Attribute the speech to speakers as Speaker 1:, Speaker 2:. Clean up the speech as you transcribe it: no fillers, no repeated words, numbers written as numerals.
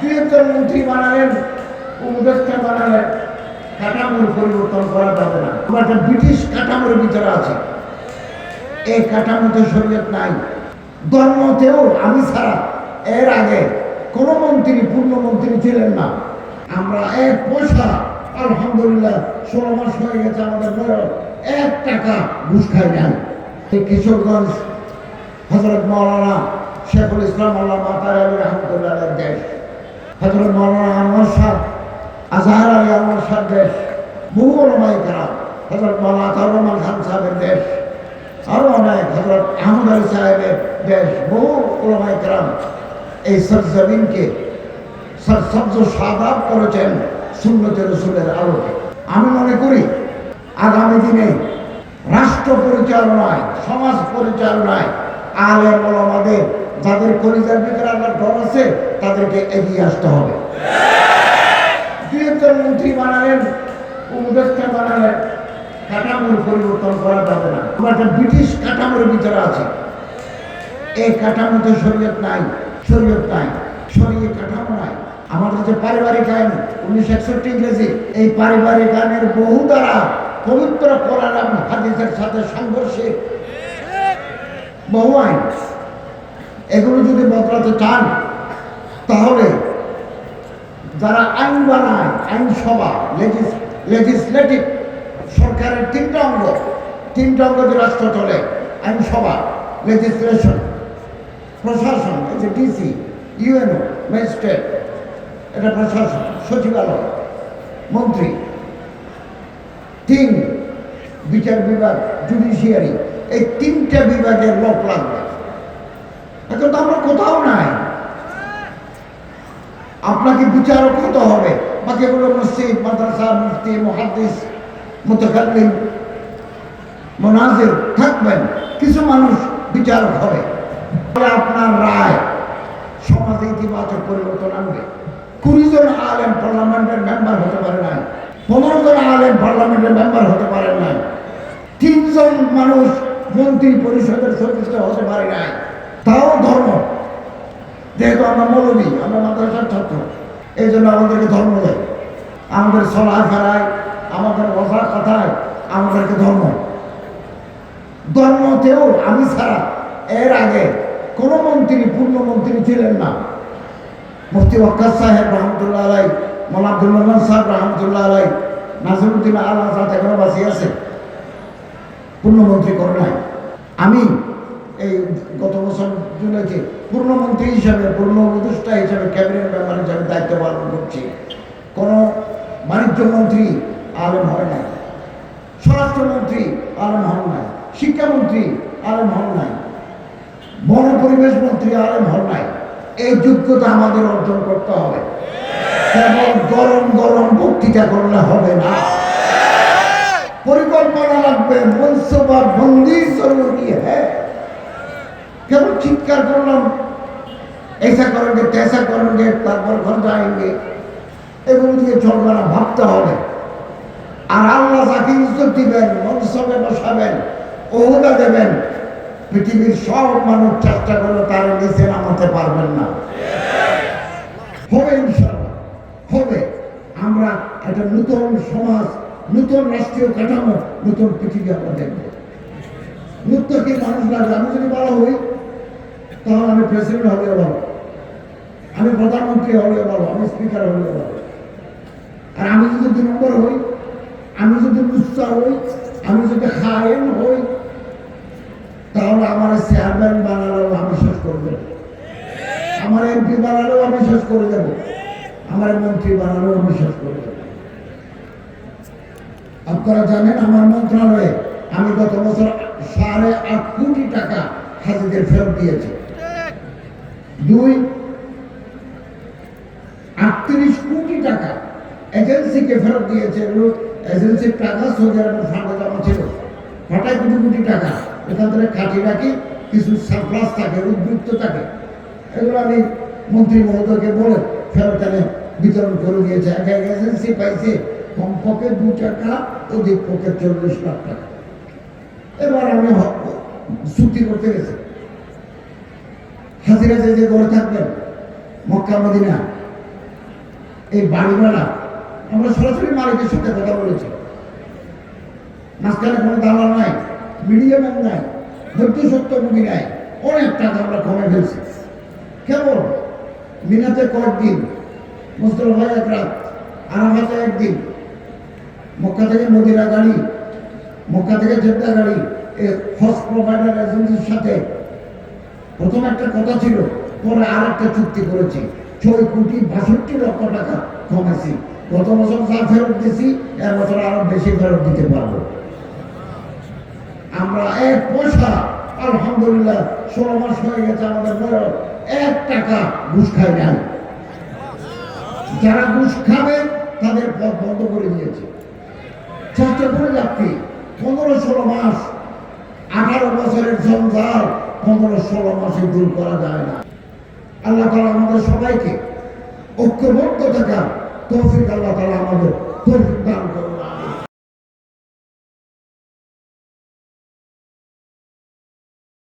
Speaker 1: দুই একজন মন্ত্রী বানালেন, উপদেষ্টা বানালেন, কাঠামোর পরিবর্তন করা যাবে না। আমরা একটা ব্রিটিশ কাঠামোর ভিতরে আছে, এই কাঠামোতে শরীয়ত নাই। ধর্মতেও আমি ছাড়া এর আগে কোনো মন্ত্রী পূর্ণমন্ত্রী ছিলেন না। আমরা এক পয়সা আলহামদুলিল্লাহ 16 মাস হয়ে গেছে আমাদের বয়স, 1 টাকা ঘুষ খাই নাই। এই কিশোরগঞ্জ হযরত মাওলানা শেখুল ইসলাম আল্লামা তাআলা রহমাতুল্লাহর দেশ, হযরত মাওলানা আনোয়ার শাহ আজহার আলী আনোয়ার শাহ দেশ, বহু ওলামায়ে কেরাম, হযরত মাওলানা আতাউর রহমান খান সাহেবের দেশ, আরো অনেক, হযরত আহমদ আলী সাহেবের দেশ, বহু ওলামায়ে কেরাম এই সরজমিনকে সবজ সাদাব করেছেন সুন্নতে রাসূলের আলোকে। আমি মনে করি আগামী দিনে রাষ্ট্র পরিচালনায়, সমাজ পরিচালনায় আলেম ওলামাদের যাদের কলিজার ভিতরে আল্লাহর ডর আছে তাদেরকে এগিয়ে আসতে হবে। দুই একজন মন্ত্রী বানালেন, উপদেষ্টা বানালেন, কাঠামোর পরিবর্তন করা যাবে না। আমরা একটা ব্রিটিশ কাঠামোর ভিতরে আছে, এই কাঠামোতে শরীয়ত নাই, শরীয়ত নাই, শরীয়ত কাঠামো নাই। আমাদের যে পারিবারিক আইন 1961 ইংরেজি, এই পারিবারিক আইনের বহু দ্বারা পবিত্র কোরআন এবং হাদিসের সাথে সংঘর্ষে বহু আইন, এগুলো যদি বদলাতে চান তাহলে যারা আইন বানায়, আইনসভা, লেজিসলেটিভ, সরকারের তিনটা অঙ্গ যে রাষ্ট্র চলে, আইনসভা, লেজিসলেশন, প্রশাসন, এই যে ডিসি, ইউএনও, ম্যাজিস্ট্রেট, এটা প্রশাসন, সচিবালয়, মন্ত্রী, 3 বিচার বিভাগ, জুডিশিয়ারি, এই 3টা বিভাগের লোক লাগবে। এখন তো আমরা কোথাও নাই। আপনাকে বিচারক হতে হবে, বাকিগুলো মসজিদ, মাদ্রাসা, মুফতি, মুহাদ্দিস, মুতাকাল্লিম, মুনাজির থাকবেন, কিছু মানুষ বিচারক হবে। আপনার রায় সমাজে ইতিবাচক পরিবর্তন আনবে। 20 জন আলেম পার্লামেন্টের মেম্বার হতে পারে নাই, 15 জন আলেম পার্লামেন্টের মেম্বার হতে পারে নাই, 3 জন মানুষ মন্ত্রী পরিষদের সদস্য হতে পারে নাই। তাও ধর্ম, যেহেতু আমরা মৌলবী, আমরা মাদ্রাসার ছাত্র, এই জন্য আমাদেরকে ধর্ম দেয়, আমাদের চলায় ফেরায়, আমাদের কথা কথায় আমাদেরকে ধর্মতেও আমি ছাড়া এর আগে কোনো মন্ত্রী পূর্ণমন্ত্রী ছিলেন না। মুফতি ওয়াক্কাস সাহেব রহমতুল্লাহ আলাই, মৌলানা আব্দুল মান্নান সাহেব রহমতুল্লাহ আলাই, নাজিরউদ্দিন আল আজাদ এখনো বাঁচি আছে, পূর্ণমন্ত্রী করে নাই। আমি এই গত বছর জুলাইতে পূর্ণমন্ত্রী হিসাবে, পূর্ণ উপদেষ্টা হিসাবে, ক্যাবিনেট মেম্বার হিসাবে দায়িত্ব পালন করছি। কোনো বাণিজ্য মন্ত্রী আলেম হয় নাই, স্বরাষ্ট্রমন্ত্রী আলেম হন নাই, শিক্ষামন্ত্রী আলেম হন নাই, বন পরিবেশ মন্ত্রী আলেম হন নাই। এই যোগ্যতা আমাদের অর্জন করতে হবে। কেবল গরম গরম বক্তৃতা করলে হবে না, পরিকল্পনা লাগবে। মনসুবা বন্দি জরুরি হ্যাঁ। কেবল চিৎকার করলাম, ऐसा करेंगे तैसा करेंगे, তারপর ঘর যাएंगे, এগুলো দিয়ে চলবে না, ভাবতে হবে। আর আল্লাহ যাকে ইজ্জত দিবেন, মনসবে বসাবেন, ওহদা দেবেন, পৃথিবীর সব মানুষ চেষ্টা করলে তার নিচে নামাতে পারবেন না। হবে ইনশাআল্লাহ, হবে। আমরা একটা নতুন সমাজ, নতুন রাষ্ট্রীয় কাঠামো, নতুন পৃথিবী আমরা দেখব। মুত্তাকি মানুষ লাগবে। আমি যদি বলা হই তাহলে আমি প্রেসিডেন্ট হলেও ভালো, আমি প্রধানমন্ত্রী হলেও ভালো, আমি স্পিকার হলেও ভালো। আর আমি যদি 2 নম্বর হই, আমি যদি লুচ্চা হই, আমি যদি খায়েন হই, তাহলে আমার চেয়ারম্যান বানালেও আমি শেষ করে দেব, আমার এমপি বানালেও আমি শেষ করে দেব, আমার মন্ত্রী বানালেও আমি শেষ করে দেব। আপনারা জানেন আমার মন্ত্রণালয়ে আমি গত বছর 8.5 কোটি টাকা হাজিদের ফেরত দিয়েছি। 2, 38 কোটি টাকা এজেন্সিকে ফেরত দিয়েছে। এজেন্সির টাকা সৌদি আরবের ফান্ডে জমা ছিল, হঠাৎ কোটি টাকা এখান থেকে কাটি রাখি, কিছু সারপ্লাস থাকে, উদ্বৃত্ত থাকে, এগুলো আমি মন্ত্রী মহোদয়কে বলে ফেরত এনে বিতরণ করে দিয়েছে। এক এজেন্সি পাইছে কমপক্ষে 2 টাকা, অধিক পক্ষে 40 লাখ টাকা। এবার আমি চুক্তি করতে গেছি, হাজিরা যে ঘরে থাকবেন মক্কা মদিনা এই বাড়ি ভাড়া আমরা সরাসরি মালিকের সাথে কথা বলেছি, মাঝখানে কোনো দালাল নাই, মিডিয়াম্যান নাই, মধ্যসত্ত্বভোগী নাই, অনেক টাকা আমরা কমে ফেলছি। কেবল মিনাতে কয়েকদিন, মুস্তফায় এক রাত, আরাফাতে একদিন, মক্কা থেকে মদিনা গাড়ি, মক্কা থেকে জেদ্দা গাড়ি, এই হজ প্রোভাইডার এজেন্সির সাথে প্রথম একটা কথা ছিল, পরে আর একটা চুক্তি করেছি, 6,62,00,000 টাকা কমেছি। গত বছর যা ফেরত দিয়েছি এর বছর আরো বেশি ফেরত দিতে পারবো। আমরা এক পয়সা আলহামদুলিল্লাহ 16 মাস হয়ে গেছে আমাদের বয়স, 1 টাকা ঘুষ খাই নাই। যারা ঘুষ খাবে তাদের পথ বন্ধ করে দিয়েছে। চেষ্টা করে যাচ্ছি 15-16 মাস, 18 বছরের জঞ্জাল 15-16 মাসে দূর করা যায় না। আল্লাহ তাআলা আমাদের সবাইকে ঐক্যবদ্ধ থাকার তৌফিক আল্লাহ তাআলা আমাদের তৌফিক